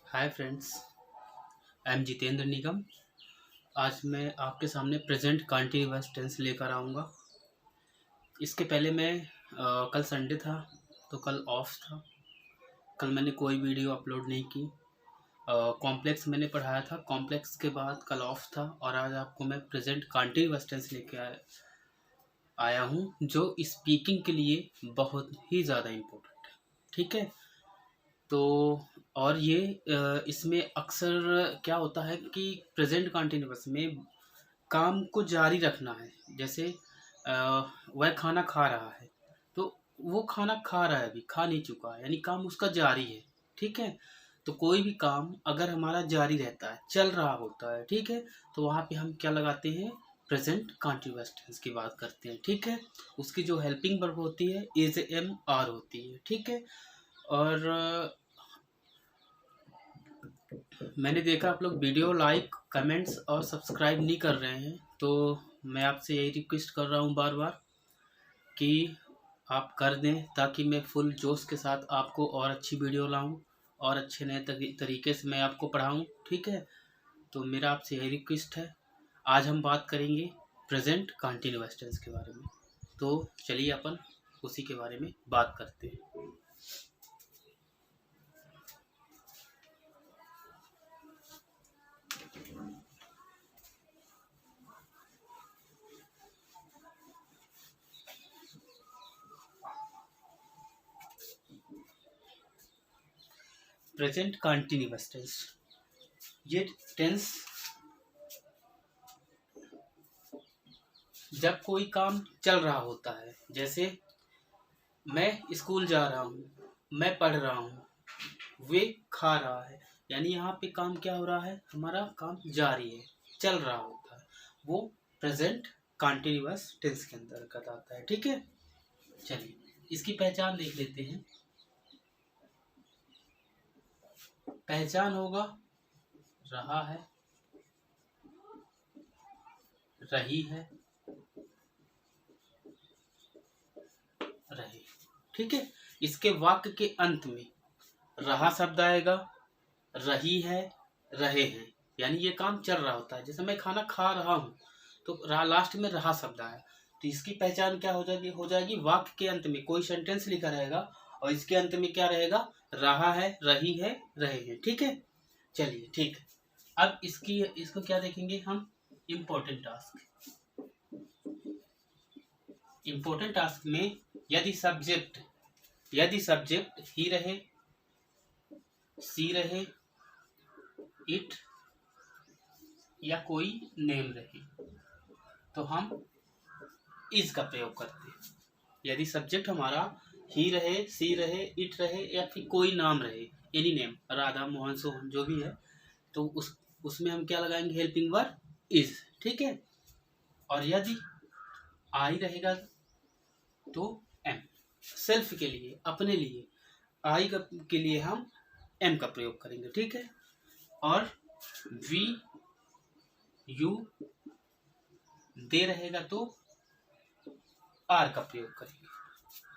Hi friends, I am Jitendra Nigam. आज मैं आपके सामने प्रेजेंट कंटीन्यूअस टेंस लेकर आऊँगा। इसके पहले मैं कल संडे था तो कल ऑफ था। कल मैंने कोई वीडियो अपलोड नहीं की। कॉम्प्लेक्स मैंने पढ़ाया था, कॉम्प्लेक्स के बाद कल ऑफ था और आज आपको मैं प्रेजेंट कंटीन्यूअस टेंस लेके आया हूँ जो स्पीकिंग के लिए बहुत ही ज़्यादा इम्पोर्टेंट है। ठीक है, तो और ये इसमें अक्सर क्या होता है कि प्रेजेंट कंटिन्यूअस में काम को जारी रखना है। जैसे वह खाना खा रहा है तो वो खाना खा रहा है, अभी खा नहीं चुका है, यानी काम उसका जारी है। ठीक है, तो कोई भी काम अगर हमारा जारी रहता है, चल रहा होता है, ठीक है, तो वहाँ पे हम क्या लगाते हैं? प्रेजेंट कंटिन्यूअस टेंस की बात करते हैं। ठीक है, उसकी जो हेल्पिंग वर्ब होती है इज एम आर होती है। ठीक है, और मैंने देखा आप लोग वीडियो लाइक कमेंट्स और सब्सक्राइब नहीं कर रहे हैं, तो मैं आपसे यही रिक्वेस्ट कर रहा हूँ बार बार कि आप कर दें, ताकि मैं फुल जोश के साथ आपको और अच्छी वीडियो लाऊं और अच्छे नए तरीके से मैं आपको पढ़ाऊं। ठीक है, तो मेरा आपसे यही रिक्वेस्ट है। आज हम बात करेंगे प्रेजेंट कंटिन्यूअस टेंस के बारे में, तो चलिए अपन उसी के बारे में बात करते हैं। प्रेजेंट कंटिन्यूअस टेंस, ये टेंस जब कोई काम चल रहा होता है, जैसे मैं स्कूल जा रहा हूँ, मैं पढ़ रहा हूँ, वे खा रहा है, यानी यहाँ पे काम क्या हो रहा है? हमारा काम जारी है, चल रहा होता है, वो प्रेजेंट कंटिन्यूअस टेंस के अंतर्गत आता है। ठीक है, चलिए इसकी पहचान देख लेते हैं। पहचान होगा रहा है, रही है, रहे। ठीक है, इसके वाक्य के अंत में रहा शब्द आएगा, रही है, रहे हैं, यानी ये काम चल रहा होता है। जैसे मैं खाना खा रहा हूँ तो लास्ट में रहा शब्द आया, तो इसकी पहचान क्या हो जाएगी? वाक्य के अंत में कोई सेंटेंस लिखा रहेगा और इसके अंत में क्या रहेगा? रहा है, रही है, रहे हैं। ठीक है, चलिए ठीक है। अब इसको क्या देखेंगे हम? Important task. इम्पोर्टेंट टास्क में यदि सब्जेक्ट ही रहे, सी रहे, इट या कोई नेम रहे, तो हम इज का प्रयोग करते हैं। यदि सब्जेक्ट हमारा ही रहे, सी रहे, इट रहे या फिर कोई नाम रहे, एनी नेम, राधा, मोहन, सोहन, जो भी है, तो उसमें हम क्या लगाएंगे? Helping verb is. ठीक है, और यदि आई रहेगा तो एम। सेल्फ के लिए, अपने लिए, आई के लिए हम एम का प्रयोग करेंगे। ठीक है, और वी यू दे रहेगा तो आर का प्रयोग करेंगे।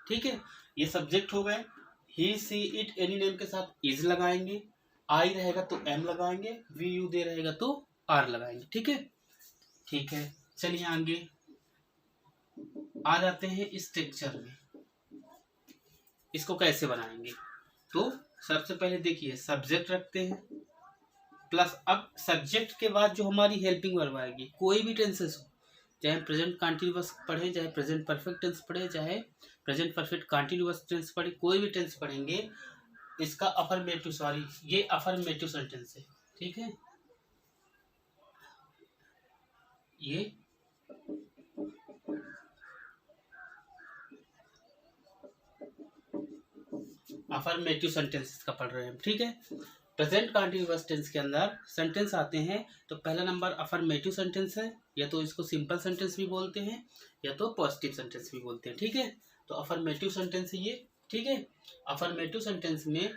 ठीक है, ये सब्जेक्ट हो गए। ही, सी, इट, एनी नेम के साथ इज लगाएंगे, आई रहेगा तो एम लगाएंगे, वी यू दे रहेगा तो आर लगाएंगे। ठीक है, ठीक है, चलिए आगे आ जाते हैं इस स्ट्रक्चर में। इसको कैसे बनाएंगे? तो सबसे पहले देखिए, सब्जेक्ट रखते हैं प्लस, अब सब्जेक्ट के बाद जो हमारी हेल्पिंग वर्ब आएगी, कोई भी टेंसेस हो, चाहे प्रेजेंट कंटिन्यूअस पढ़े, चाहे प्रेजेंट परफेक्ट टेंस पढ़े, चाहे प्रेजेंट परफेक्ट कंटिन्यूअस टेंस पढ़े, कोई भी टेंस पढ़ेंगे, इसका अफर्मेटिव, सॉरी ये अफर्मेटिव सेंटेंस है। ठीक है, ये अफर्मेटिव सेंटेंस का पढ़ रहे हैं। ठीक है, प्रेजेंट कंटिन्यूअस टेंस के अंदर सेंटेंस आते हैं, तो पहला नंबर अफर्मेटिव सेंटेंस है, या तो इसको सिंपल सेंटेंस भी बोलते हैं या तो पॉजिटिव सेंटेंस भी बोलते हैं। ठीक है, तो अफर्मेटिव सेंटेंस है ये। ठीक है, अफर्मेटिव सेंटेंस में,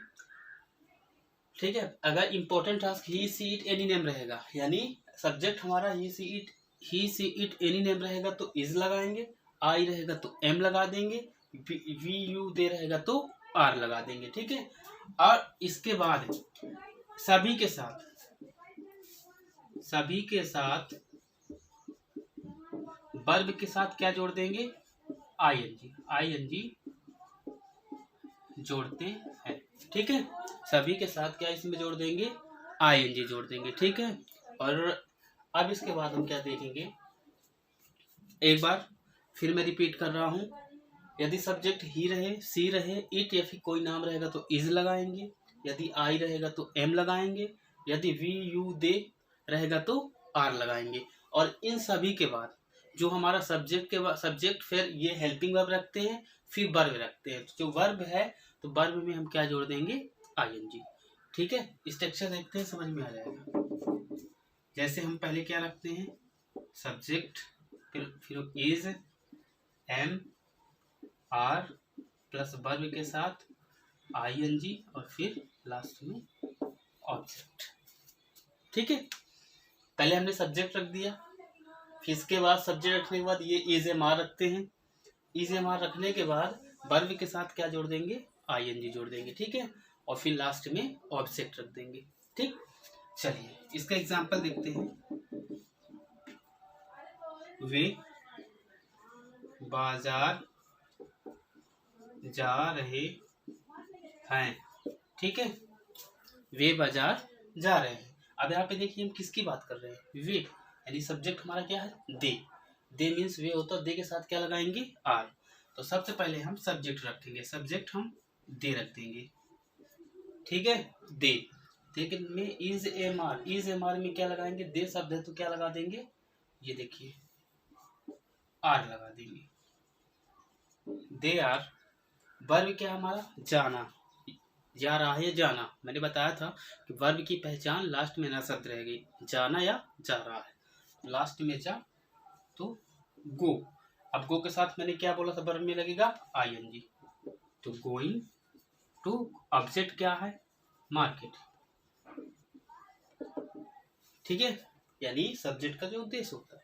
ठीक है, अगर important task he, she, it, any name रहेगा, यानी सब्जेक्ट हमारा he, she, it, any name रहेगा तो इज लगाएंगे, आई रहेगा तो एम लगा देंगे, वी यू दे रहेगा तो आर लगा देंगे। ठीक है, और इसके बाद सभी के साथ वर्ब के साथ क्या जोड़ देंगे? आईएनजी जोड़ते हैं। ठीक है, सभी के साथ क्या इसमें जोड़ देंगे? आईएनजी जोड़ देंगे। ठीक है, और अब इसके बाद हम क्या देखेंगे, एक बार फिर मैं रिपीट कर रहा हूँ। यदि सब्जेक्ट ही रहे, सी रहे, इट या फिर कोई नाम रहेगा तो इज लगाएंगे, यदि आई रहेगा तो एम लगाएंगे, यदि वी यू दे रहेगा तो आर लगाएंगे। और इन सभी के बाद जो हमारा सब्जेक्ट फिर ये हेल्पिंग वर्ब रखते हैं, फिर वर्ब रखते हैं। जो वर्ब है तो वर्ब में हम क्या जोड़ देंगे? आईएनजी। ठीक है, स्ट्रक्चर देखते हैं, समझ में आ जाएगा। जैसे हम पहले क्या रखते हैं? सब्जेक्ट, फिर is, am, are plus verb के साथ आईएनजी और फिर लास्ट में ऑब्जेक्ट। ठीक है, पहले हमने सब्जेक्ट रख दिया, फिर इसके बाद सब्जेक्ट रखने के बाद ये इज एम आर रखते हैं। इज एम आर रखने के बाद वर्ब के साथ क्या जोड़ देंगे? आईएनजी जोड़ देंगे। ठीक है, और फिर लास्ट में ऑब्जेक्ट रख देंगे। ठीक, चलिए इसका एग्जांपल देखते हैं। वे बाजार जा रहे हैं। ठीक है, वे बाजार जा रहे हैं। अब यहाँ पे देखिए हम किसकी बात कर रहे हैं? वे, यानी सब्जेक्ट हमारा क्या है? दे। दे मीन्स वे होता है, दे के साथ क्या लगाएंगे? आर। तो सबसे पहले हम सब्जेक्ट रखेंगे, सब्जेक्ट हम दे रख देंगे। ठीक है, दे। लेकिन में is am are, is am are में क्या लगाएंगे? दे शब्द है तो क्या लगा देंगे? ये देखिए आर लगा देंगे। They are. वर्ब क्या हमारा? जाना, जा रहा है, जाना। मैंने बताया था कि वर्ब की पहचान लास्ट में ना शब्द रहेगी, जाना या जा रहा है, लास्ट में जा तो गो। अब गो के साथ मैंने क्या बोला था? वर्ब में लगेगा आईएनजी। तो गोइंग टू, ऑब्जेक्ट क्या है? मार्केट। ठीक है, यानी सब्जेक्ट का जो उद्देश्य होता है,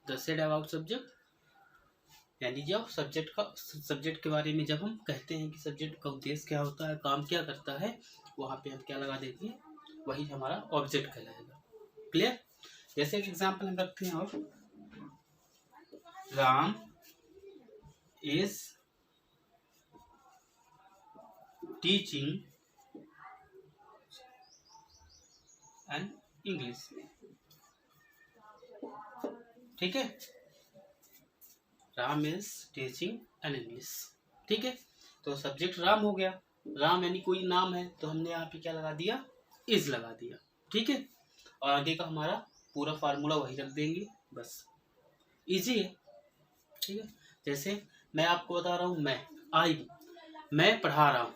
द सेड अबाउट सब्जेक्ट, यानी जब सब्जेक्ट के बारे में जब हम कहते हैं कि सब्जेक्ट का उद्देश्य क्या होता है, काम क्या करता है, वहां पे हम क्या लगा देते हैं? वही हमारा ऑब्जेक्ट कहलाएगा। क्लियर? जैसे एक एग्जांपल हम रखते हैं, और Ram is teaching and English. ठीक है, Ram is teaching and English. ठीक है, तो सब्जेक्ट राम हो गया, राम यानी कोई नाम है, तो हमने यहाँ पे क्या लगा दिया? इज लगा दिया। ठीक है, और आगे का हमारा पूरा फार्मूला वही रख देंगे, बस इजी है। ठीक है, जैसे मैं आपको बता रहा हूँ, मैं पढ़ा रहा हूँ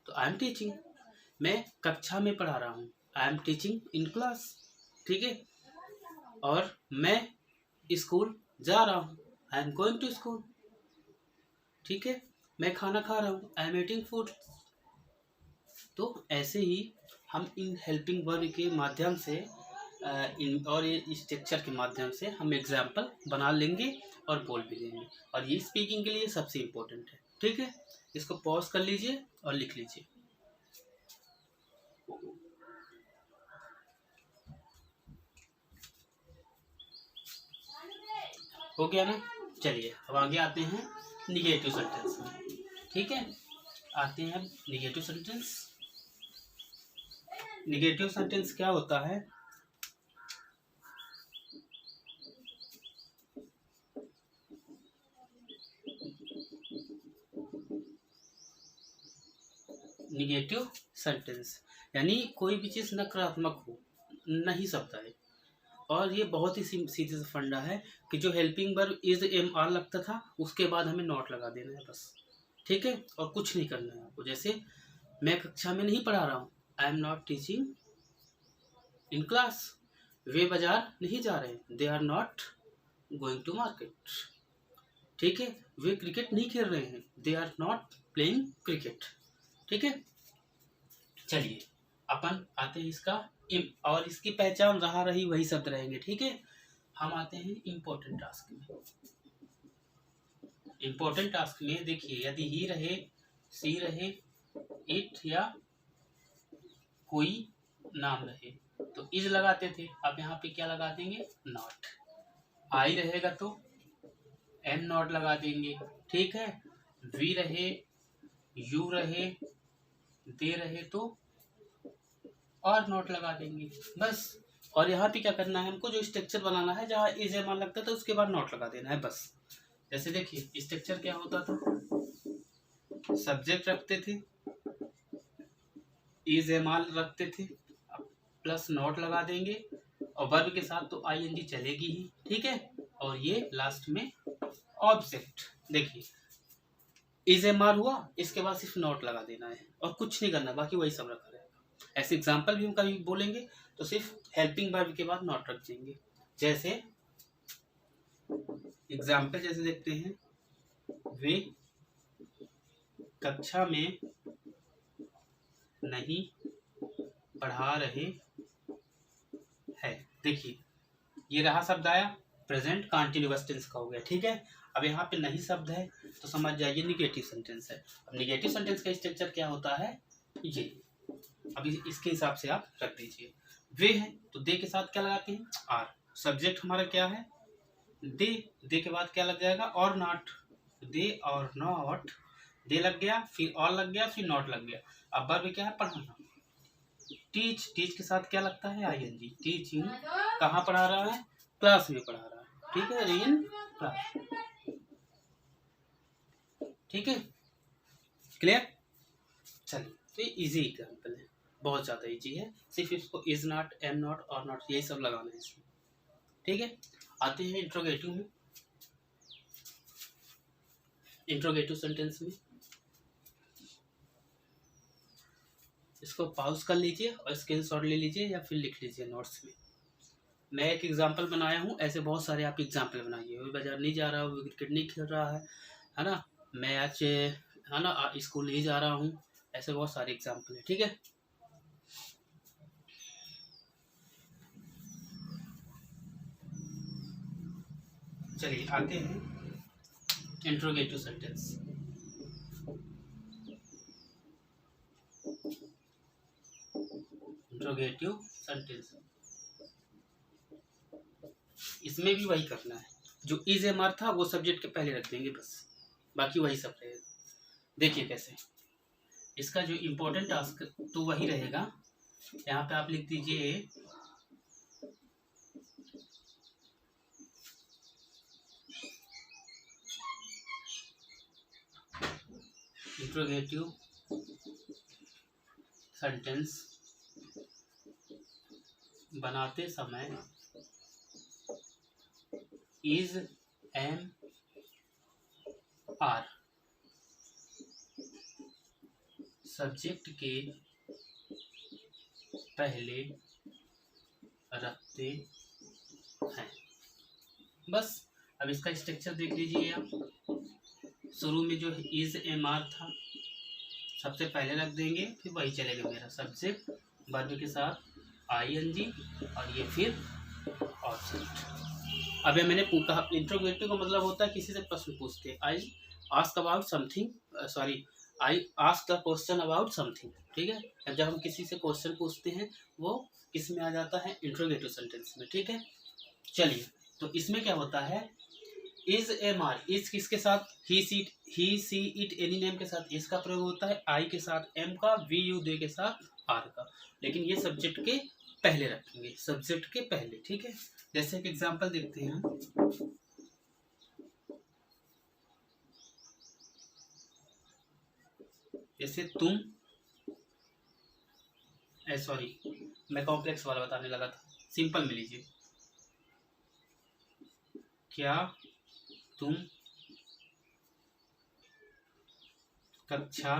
तो आई एम टीचिंग। मैं कक्षा में पढ़ा रहा हूँ, I am teaching in class. ठीक है, और मैं स्कूल जा रहा हूँ, I am going to school. ठीक है, मैं खाना खा रहा हूँ, आई एम ईटिंग फूड। तो ऐसे ही हम इन हेल्पिंग वर्ब के माध्यम से और ये स्ट्रक्चर के माध्यम से हम एग्जाम्पल बना लेंगे और बोल भी लेंगे, और ये स्पीकिंग के लिए सबसे इम्पोर्टेंट है। ठीक है, इसको पॉज कर लीजिए और लिख लीजिए। हो गया ना? चलिए अब आगे आते हैं निगेटिव सेंटेंस में। ठीक है, आते हैं अब निगेटिव सेंटेंस। निगेटिव सेंटेंस क्या होता है? निगेटिव सेंटेंस यानी कोई भी चीज नकारात्मक हो, नहीं शब्द आए। और ये बहुत ही सीधे सा फंडा है कि जो helping verb is am are लगता था, उसके बाद हमें नॉट लगा देना है बस। ठीक है, और कुछ नहीं करना है आपको। जैसे मैं कक्षा में नहीं पढ़ा रहा हूँ, I am not teaching in class. वे बाजार नहीं जा रहे, they are not going to market. ठीक है, वे क्रिकेट नहीं खेल रहे हैं, they are not playing cricket. ठीक है, चलिए अपन आते हैं इसका और इसकी पहचान रहा रही वही शब्द रहेंगे। ठीक है, हम आते हैं इम्पोर्टेंट टास्क में। इम्पोर्टेंट टास्क में देखिए, यदि ही रहे, सी रहे, इट या कोई नाम रहे तो इज लगाते थे, अब यहाँ पे क्या लगा देंगे, नॉट। आई रहेगा तो एम नॉट लगा देंगे, ठीक है। वी रहे, यू रहे, दे रहे तो और नॉट लगा देंगे, बस। और यहाँ पे क्या करना है हमको, जो स्ट्रक्चर बनाना है जहाँ इज एम आर लगता था उसके बाद नॉट लगा देना है, बस। जैसे देखिए स्ट्रक्चर क्या होता था, सब्जेक्ट रखते थे, इज एम आर रखते थे, प्लस नॉट लगा देंगे, और वर्ब के साथ तो आई एन जी चलेगी ही, ठीक है। और ये लास्ट में ऑब्जेक्ट, देखिए इज एम आर हुआ, इसके बाद सिर्फ नॉट लगा देना है और कुछ नहीं करना, बाकी वही सब रखा रहेगा। ऐसे एग्जाम्पल भी हम कभी बोलेंगे तो सिर्फ हेल्पिंग वर्ब के बाद नॉट रख देंगे। जैसे एग्जाम्पल जैसे देखते हैं, वे कक्षा में नहीं पढ़ा रहे हैं। देखिए ये रहा शब्द आया, प्रेजेंट कंटीन्यूअस टेंस का हो गया, ठीक है। अब यहाँ पे नहीं शब्द है तो समझ जाइए निगेटिव सेंटेंस है। अब निगेटिव सेंटेंस का स्ट्रक्चर क्या होता है, ये। अब इसके हिसाब से आप रख दीजिए। वे है तो दे के साथ क्या लगाते हैं, आर। सब्जेक्ट हमारा क्या है, दे। दे के बाद क्या लग जाएगा, और नॉट। दे और नॉट, दे लग गया, फिर और लग गया, फिर नॉट लग गया। अब वर्ब क्या है, पढ़ाना। टीच, टीच के साथ क्या लगता है, आई एन जी। टीचिंग, कहाँ पढ़ा रहा है, क्लास में पढ़ा रहा है, ठीक है, इन क्लास, ठीक है, क्लियर। चलिए तो ये इजी एग्जाम्पल है, बहुत ज़्यादा इजी है, सिर्फ इसको इज नॉट, एम नॉट और नॉट यही सब लगाना है इसमें, ठीक है। आते हैं इंट्रोगेटिव में। इंट्रोगेटिव सेंटेंस में इसको पॉज कर लीजिए और स्क्रीनशॉट ले लीजिए या फिर लिख लीजिए नोट्स में। मैं एक एग्जांपल बनाया हूँ, ऐसे बहुत सारे आप एग्जांपल बनाइए। वो बाजार नहीं जा रहा, वो क्रिकेट नहीं खेल रहा है ना, मैं आज है ना स्कूल नहीं जा रहा हूँ, ऐसे बहुत सारे एग्जांपल है, ठीक है। चलिए आते हैं इंट्रोगेटिव सेंटेंस। इंट्रोगेटिव सेंटेंस, इसमें भी वही करना है, जो इज एम आर था वो सब्जेक्ट के पहले रख देंगे बस, बाकी वही सब रहेगा। देखिए कैसे, इसका जो इम्पोर्टेंट टास्क तो वही रहेगा। यहाँ पे आप लिख दीजिए इंट्रोगेटिव सेंटेंस बनाते समय इज एम आर सब्जेक्ट के पहले रखते हैं, बस। अब इसका स्ट्रक्चर देख लीजिए आप, शुरू में जो इज एम आर था सबसे पहले रख देंगे, फिर वही चलेगा मेरा सब्जेक्ट, वर्ब के साथ आई एन जी, और ये फिर ऑब्जेक्ट। अब मैंने कहा इंट्रोगेटिव का मतलब होता है किसी से प्रश्न पूछते हैं, I ask about something, sorry I ask the question about something, ठीक है। जब हम किसी से क्वेश्चन पूछते हैं वो किस में आ जाता है, इंट्रोगेटिव सेंटेंस में, ठीक है। चलिए तो इसमें क्या होता है, इज एम आर, इज किसके साथ, ही सी इट एनी नेम के साथ इस का प्रयोग होता है, आई के साथ एम का, वी यू दे के साथ आर का, लेकिन ये सब्जेक्ट के पहले रखेंगे, सब्जेक्ट के पहले, ठीक है। जैसे एक एग्जांपल देखते हैं, जैसे तुम, सॉरी मैं कॉम्प्लेक्स वाला बताने लगा था, सिंपल में लीजिए, क्या तुम कक्षा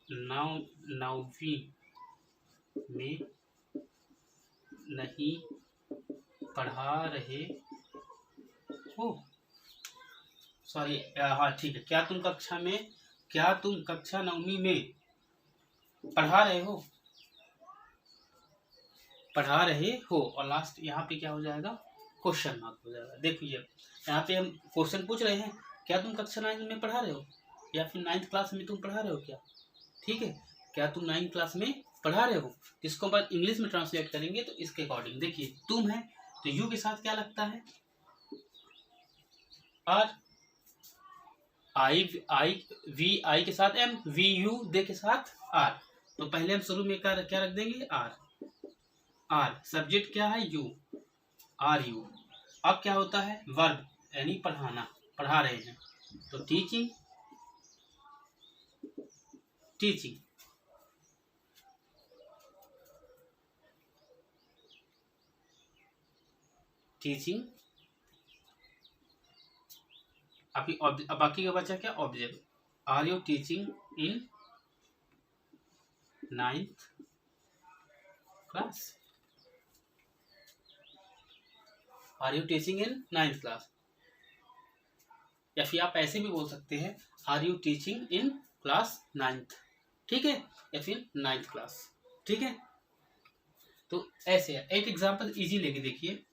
9वीं में नहीं पढ़ा रहे हो, सॉरी हाँ ठीक है, क्या तुम कक्षा 9वीं में पढ़ा रहे हो, और लास्ट यहाँ पे क्या हो जाएगा, क्वेश्चन मार्क हो जाएगा। देखिए यहाँ पे हम क्वेश्चन पूछ रहे हैं, क्या तुम कक्षा 9 में पढ़ा रहे हो, या फिर 9th क्लास में तुम पढ़ा रहे हो क्या, ठीक है। क्या तुम 9th क्लास में पढ़ा रहे हो। इसको अपन इंग्लिश में ट्रांसलेट करेंगे तो इसके अकॉर्डिंग देखिए, तुम है तो यू के साथ क्या लगता है, आर, आई आई वी आई के साथ एम, वी यू दे के साथ आर। तो पहले हम शुरू में क्या रख देंगे, आर। आर सब्जेक्ट क्या है, यू, आर यू। अब क्या होता है, वर्ब यानी पढ़ाना, पढ़ा रहे हैं तो टीचिंग, टीचिंग। टीचिंग अभी अब बाकी का बचा क्या, object. Are you teaching in 9th class, are you teaching in 9th class. या फिर आप ऐसे भी बोल सकते हैं, are you teaching in class 9th, ठीक है, या फिर 9th क्लास, ठीक है। तो ऐसे है, एक एग्जांपल इजी लेके देखिए।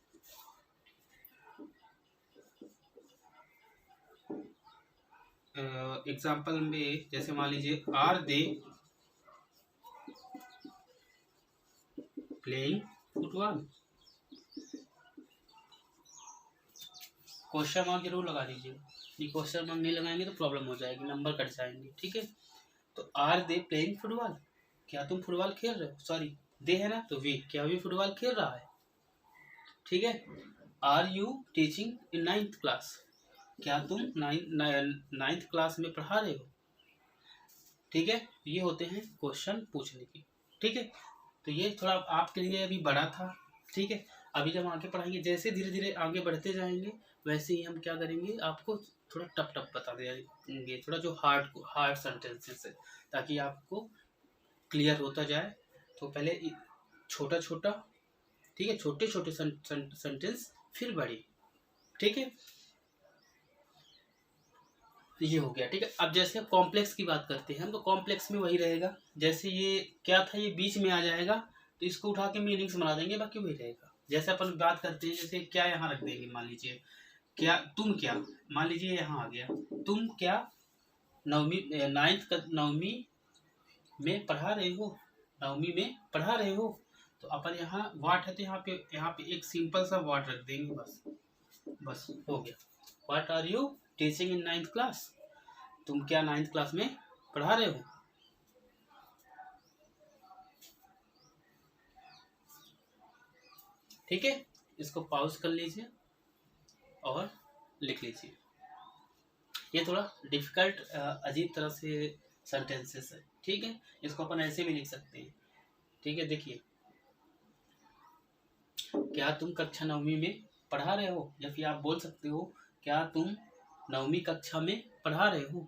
एग्जांपल में जैसे मान लीजिए, are they playing football, question mark जरूर लगा दीजिए, क्वेश्चन मार्क नहीं लगाएंगे तो प्रॉब्लम हो जाएगी, नंबर कट जाएंगे, ठीक है। तो आर दे प्लेइंग फुटबॉल, क्या तुम फुटबॉल खेल रहे हो, सॉरी दे है ना, तो वी, क्या वी फुटबॉल खेल रहा है, ठीक है। Are you teaching in 9th class, क्या तुम 9th क्लास में पढ़ा रहे हो, ठीक है। ये होते हैं क्वेश्चन पूछने की, ठीक है। तो ये थोड़ा आपके लिए अभी बड़ा था, ठीक है। अभी जब आगे पढ़ाएंगे, जैसे धीरे धीरे आगे बढ़ते जाएंगे वैसे ही हम क्या करेंगे, आपको थोड़ा टप टप बता देंगे, थोड़ा जो हार्ड सेंटेंसेस है, ताकि आपको क्लियर होता जाए। तो पहले छोटा छोटा, ठीक है, छोटे छोटे सेंटेंस, फिर बड़ी, ठीक है। ये हो गया, ठीक है। अब जैसे कॉम्प्लेक्स की बात करते हैं हम, तो कॉम्प्लेक्स में वही रहेगा, जैसे ये क्या था, ये बीच में आ जाएगा तो इसको उठा के मीनिंग्स बना देंगे, बाकी वही रहेगा। जैसे अपन बात करते हैं, जैसे क्या यहाँ रख देंगे, मान लीजिए क्या, तुम क्या, मान लीजिए यहाँ आ गया, तुम क्या 9वीं में पढ़ा रहे हो, 9वीं में पढ़ा रहे हो। तो अपन यहाँ वाट है तो यहाँ पे एक सिंपल सा वाट रख देंगे, बस हो गया। What are you teaching in 9th class, तुम क्या 9th क्लास में पढ़ा रहे हो, ठीक है। इसको पॉज कर लीजिए और लिख लीजिए। ये थोड़ा डिफिकल्ट अजीब तरह से सेंटेंसेस है, ठीक है। इसको अपन ऐसे भी लिख सकते हैं, ठीक है। देखिए, क्या तुम कक्षा 9वीं में पढ़ा रहे हो, या फिर आप बोल सकते हो, क्या तुम 9वीं कक्षा में पढ़ा रहे हो,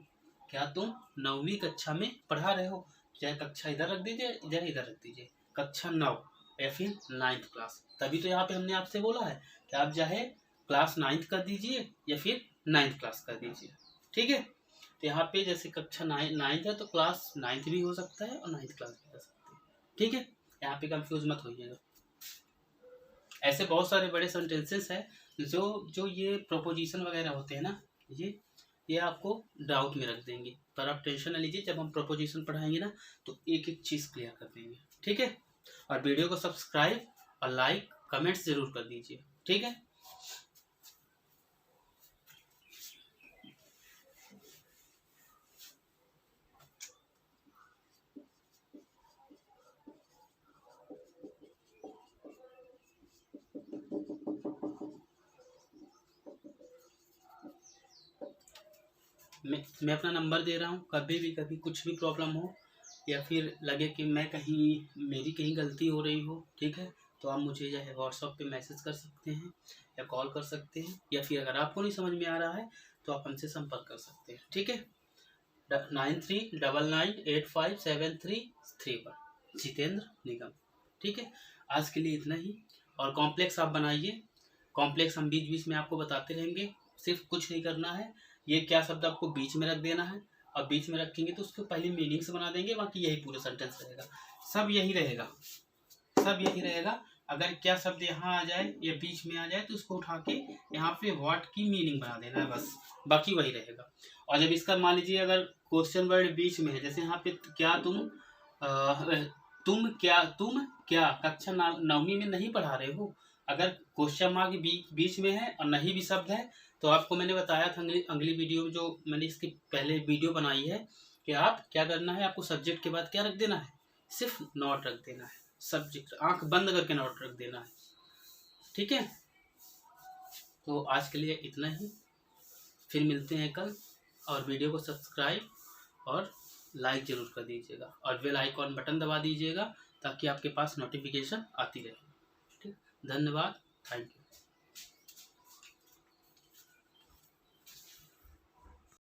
क्या तुम 9वीं कक्षा में पढ़ा रहे हो। चाहे कक्षा इधर रख दीजिए, इधर रख दीजिए, कक्षा 9 या फिर 9th क्लास। तभी तो यहाँ पे हमने आपसे बोला है कि आप चाहे क्लास 9th कर दीजिए या फिर 9th क्लास कर दीजिए, ठीक है। तो यहाँ पे जैसे कक्षा 9th है तो क्लास 9th भी हो सकता है और 9th क्लास भी कर सकते हैं, ठीक है। यहाँ पे कंफ्यूज मत होइएगा। ऐसे बहुत सारे बड़े सेंटेंसेस हैं जो ये प्रोपोजिशन वगैरह होते हैं ना, ये आपको डाउट में रख देंगे, पर आप टेंशन न लीजिए, जब हम प्रोपोजिशन पढ़ाएंगे ना तो एक एक चीज़ क्लियर कर देंगे, ठीक है। और वीडियो को सब्सक्राइब और लाइक कमेंट्स जरूर कर दीजिए, ठीक है। मैं अपना नंबर दे रहा हूँ, कभी कुछ भी प्रॉब्लम हो या फिर लगे कि मेरी कहीं गलती हो रही हो, ठीक है, तो आप मुझे जो है व्हाट्सएप पे मैसेज कर सकते हैं या कॉल कर सकते हैं, या फिर अगर आपको नहीं समझ में आ रहा है तो आप हमसे संपर्क कर सकते हैं, ठीक है। 9399857331 जितेंद्र निगम, ठीक है। आज के लिए इतना ही। और कॉम्प्लेक्स आप बनाइए, कॉम्प्लेक्स हम बीच बीच में आपको बताते रहेंगे, सिर्फ कुछ नहीं करना है, ये क्या शब्द आपको बीच में रख देना है, और बीच में रखेंगे तो उसको पहले मीनिंग्स बना देंगे, बाकी यही पूरा सेंटेंस रहेगा, सब यही रहेगा। अगर क्या शब्द यहाँ आ जाए या बीच में आ जाए तो उसको उठा के यहाँ पे व्हाट की मीनिंग बना देना है, बस, बाकी वही रहेगा। और जब इसका मान लीजिए अगर क्वेश्चन वर्ड बीच में है, जैसे यहाँ पे क्या तुम तुम क्या कक्षा नवमी में नहीं पढ़ा रहे हो? अगर क्वेश्चन मार्क बीच में है और नहीं भी शब्द है तो आपको मैंने बताया था अगली वीडियो में, जो मैंने इसकी पहले वीडियो बनाई है, कि आप क्या करना है, आपको सब्जेक्ट के बाद क्या रख देना है, सिर्फ नोट रख देना है। सब्जेक्ट आंख बंद करके नोट रख देना है, ठीक है। तो आज के लिए इतना ही, फिर मिलते हैं कल। और वीडियो को सब्सक्राइब और लाइक जरूर कर दीजिएगा और बेल आइकॉन बटन दबा दीजिएगा ताकि आपके पास नोटिफिकेशन आती रहे। ठीक, धन्यवाद, थैंक यू।